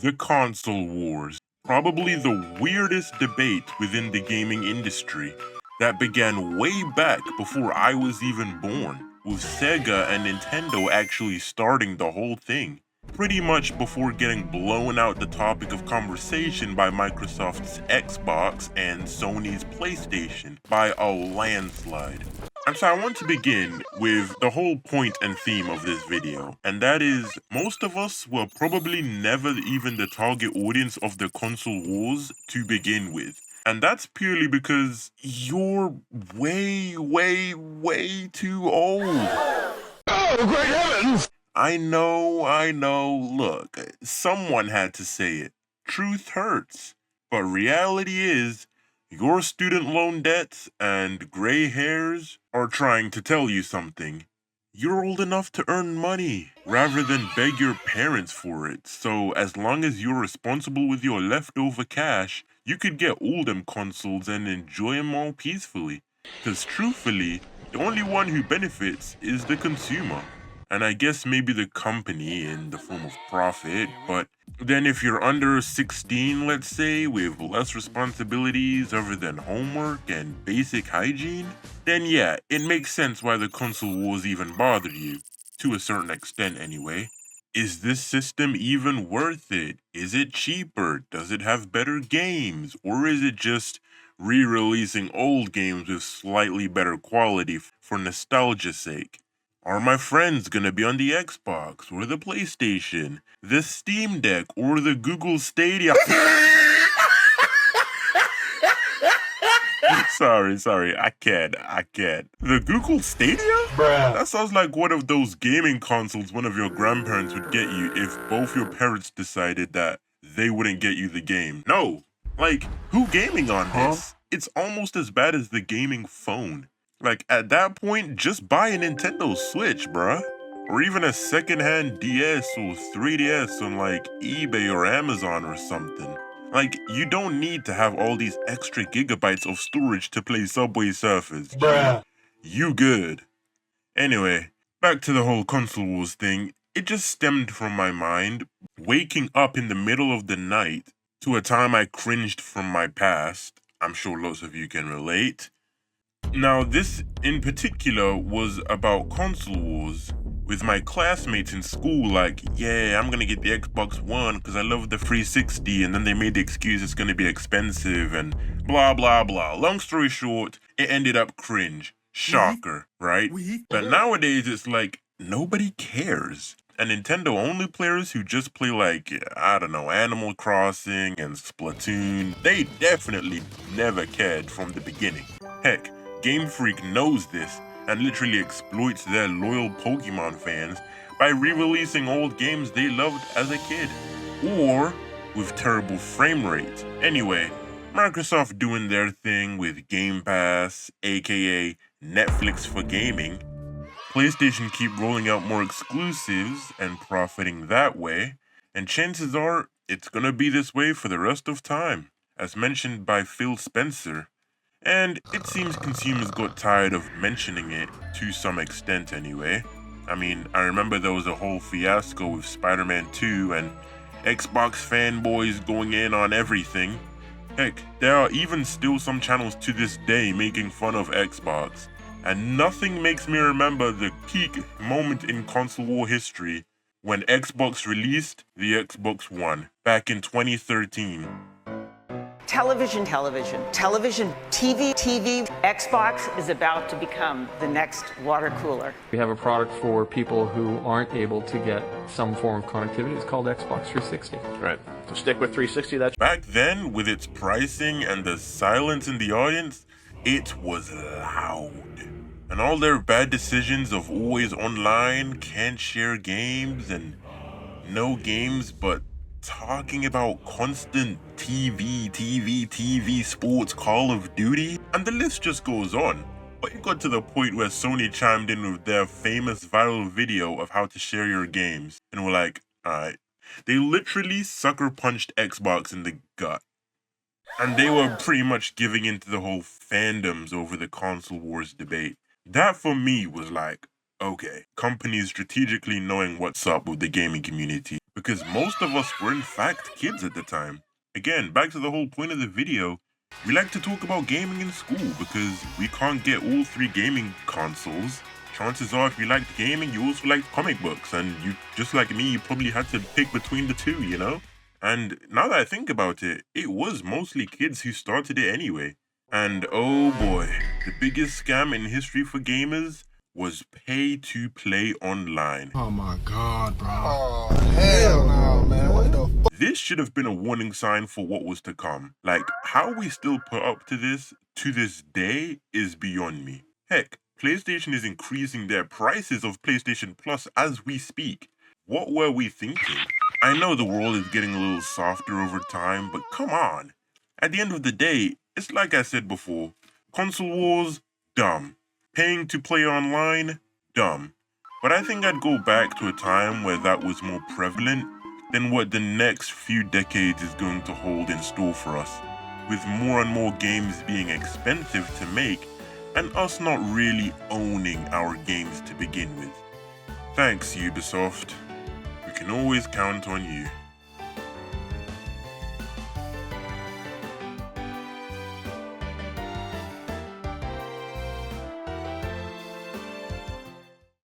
The console wars. Probably the weirdest debate within the gaming industry that began way back before I was even born, with Sega and Nintendo actually starting the whole thing. Pretty much before getting blown out the topic of conversation by Microsoft's Xbox and Sony's PlayStation by a landslide. And so I want to begin with the whole point and theme of this video, and that is most of us were probably never even the target audience of the console wars to begin with. And that's purely because you're way too old. Oh, great heavens! I know, look, someone had to say it. Truth hurts. But reality is, your student loan debts and gray hairs are trying to tell you something. You're old enough to earn money, rather than beg your parents for it, so as long as you're responsible with your leftover cash, you could get all them consoles and enjoy them all peacefully. Cause truthfully, the only one who benefits is the consumer. And I guess maybe the company in the form of profit, but then if you're under 16, let's say, with less responsibilities other than homework and basic hygiene, then yeah, it makes sense why the console wars even bothered you, to a certain extent anyway. Is this system even worth it? Is it cheaper? Does it have better games? Or is it just re-releasing old games with slightly better quality for nostalgia's sake? Are my friends gonna be on the Xbox, or the PlayStation, the Steam Deck, or the Google Stadia? Sorry, I can't. The Google Stadia? Bruh. That sounds like one of those gaming consoles one of your grandparents would get you if both your parents decided that they wouldn't get you the game. No, like, who gaming on this? It's almost as bad as the gaming phone. Like, at that point, just buy a Nintendo Switch, bruh. Or even a secondhand DS or 3DS on like eBay or Amazon or something. Like, you don't need to have all these extra gigabytes of storage to play Subway Surfers. Bruh. You good. Anyway, back to the whole console wars thing. It just stemmed from my mind, waking up in the middle of the night to a time I cringed from my past. I'm sure lots of you can relate. Now, this in particular was about console wars, with my classmates in school like, yeah, I'm gonna get the Xbox One because I love the 360, and then they made the excuse it's gonna be expensive and blah blah blah. Long story short, it ended up cringe. Shocker, right? But nowadays it's like, nobody cares. And Nintendo only players who just play like, I don't know, Animal Crossing and Splatoon, they definitely never cared from the beginning. Heck, Game Freak knows this and literally exploits their loyal Pokemon fans by re-releasing old games they loved as a kid, or with terrible frame rates. Anyway, Microsoft doing their thing with Game Pass, aka Netflix for gaming. PlayStation keep rolling out more exclusives and profiting that way, and chances are it's gonna be this way for the rest of time, as mentioned by Phil Spencer. And it seems consumers got tired of mentioning it, to some extent anyway. I mean, I remember there was a whole fiasco with Spider-Man 2 and Xbox fanboys going in on everything. Heck, there are even still some channels to this day making fun of Xbox. And nothing makes me remember the peak moment in console war history when Xbox released the Xbox One back in 2013. Television, TV. Xbox is about to become the next water cooler. We have a product for people who aren't able to get some form of connectivity. It's called Xbox 360. Right. So stick with 360. That's Back then, with its pricing and the silence in the audience, it was loud. And all their bad decisions of always online, can't share games, and no games, but talking about constant TV, sports, Call of Duty, and the list just goes on. But it got to the point where Sony chimed in with their famous viral video of how to share your games, and were like, alright. They literally sucker punched Xbox in the gut. And they were pretty much giving into the whole fandoms over the console wars debate. That for me was like, okay, companies strategically knowing what's up with the gaming community. because most of us were in fact kids at the time. Again, back to the whole point of the video, we like to talk about gaming in school because we can't get all 3 gaming consoles. Chances are if you liked gaming, you also liked comic books, and you, just like me, you probably had to pick between the 2, you know? And now that I think about it, it was mostly kids who started it anyway. And oh boy, the biggest scam in history for gamers was pay to play online. Oh my god, bro. Oh, hell no, man. What the fuck? This should have been a warning sign for what was to come. Like, how we still put up to this day is beyond me. Heck, PlayStation is increasing their prices of PlayStation Plus as we speak. What were we thinking? I know the world is getting a little softer over time, but come on. At the end of the day, it's like I said before, console wars, dumb. Paying to play online, dumb. But I think I'd go back to a time where that was more prevalent than what the next few decades is going to hold in store for us, with more and more games being expensive to make and us not really owning our games to begin with. Thanks, Ubisoft. We can always count on you.